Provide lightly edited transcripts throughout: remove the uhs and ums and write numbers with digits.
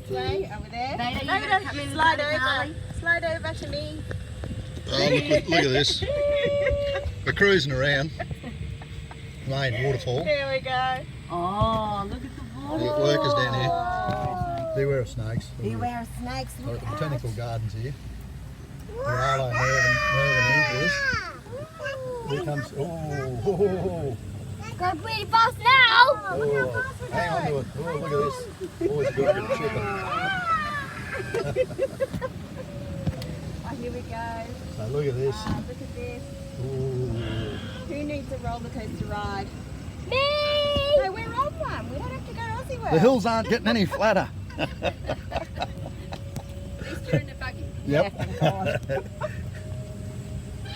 This way, over there. Vader, you Vader, gonna come in slide with over. Harley? Slide over to me. Oh, look at this. We're cruising around. Main waterfall. There we go. Oh, look at the water. The workers down here. Beware of snakes. Beware of snakes. We're Look at the out. botanical gardens here. Hello, Mervyn is. Here comes. Oh, Go pretty fast now! oh, hang on to it. Oh, look at this. Always good for shipping. Oh, here we go. So look at this. Look at this. Ooh. Who needs a roller coaster ride? Me! No, we're on one. We don't have to go Aussie World. The hills aren't getting any flatter. At least you're in the buggy. Yep. Yeah, thank God.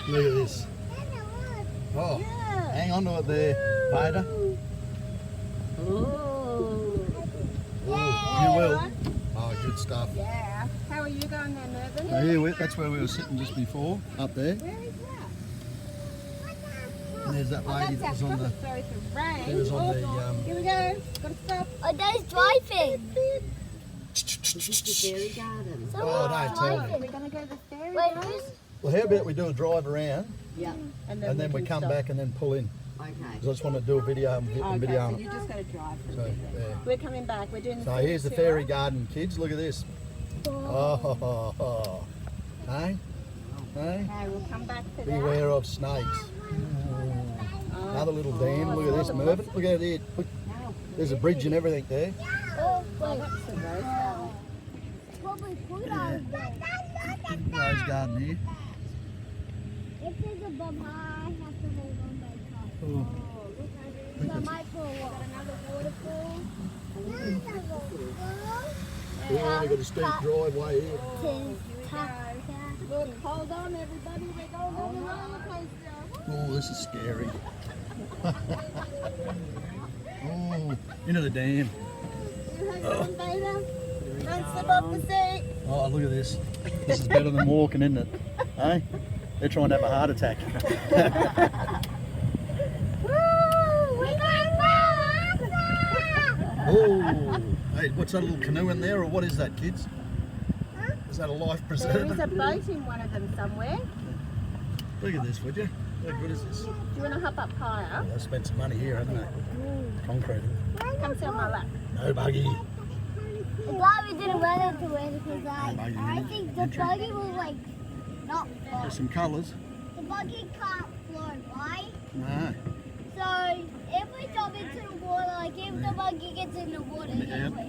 Look at this. Oh, Yeah. hang on to it there, Vader. Ooh. You will. Oh, good stuff. Yeah. How are you going there, Mervyn? Now here, that's where we were sitting just before, up there. Where is that? And there's that Oh, lady that's that was on the. sorry for rain. She was on the. Here we go. Gotta stop. Oh, there's driving. Fairy garden. Oh, don't tell me. We're gonna go to the ferry. Wait, guys. who's... Well, how about we do a drive around Yeah. And and then we can come stop. back and then pull in. Okay. Because I just want to do a video and Okay, video. so you just gotta drive for a So, bit. yeah. We're coming back. We're doing the So city here's the tour. fairy garden, kids. Look at this. Oh, hey, hey. Okay, we'll come back for that. Beware of snakes. Oh, Another little dam. Look at this, Mervyn. Look out there. Look, there's a bridge and everything there. Oh, oh, wait. that's the rose garden. Probably put on there. Rose garden here. If there's a bomb, I have to hold on by top. Oh, So I might pull what? Another waterfall. yeah, we've got a steep driveway here. Look, hold on, everybody. We're going on the roller coaster. Oh, this is scary. Oh, into the dam. You hang on, Vader. Don't slip off the seat. Oh, look at this. This is better than walking, isn't it? Hey? They're trying to have a heart attack. Oh, hey, what's that little canoe in there, or what is that, kids? Is that a life There is a preserver? boat in one of them somewhere. Look at this, would you? How good is this? Do you want to hop up higher? They've spent some money here, haven't they? Concreting. Come sit on my lap. No buggy. I'm glad we didn't run into it because buggy I in think it. the buggy was like not fun. There's some colours. The buggy can't float, right? No. So if we jump into the water, like if the buggy gets in the water, Yeah. then we're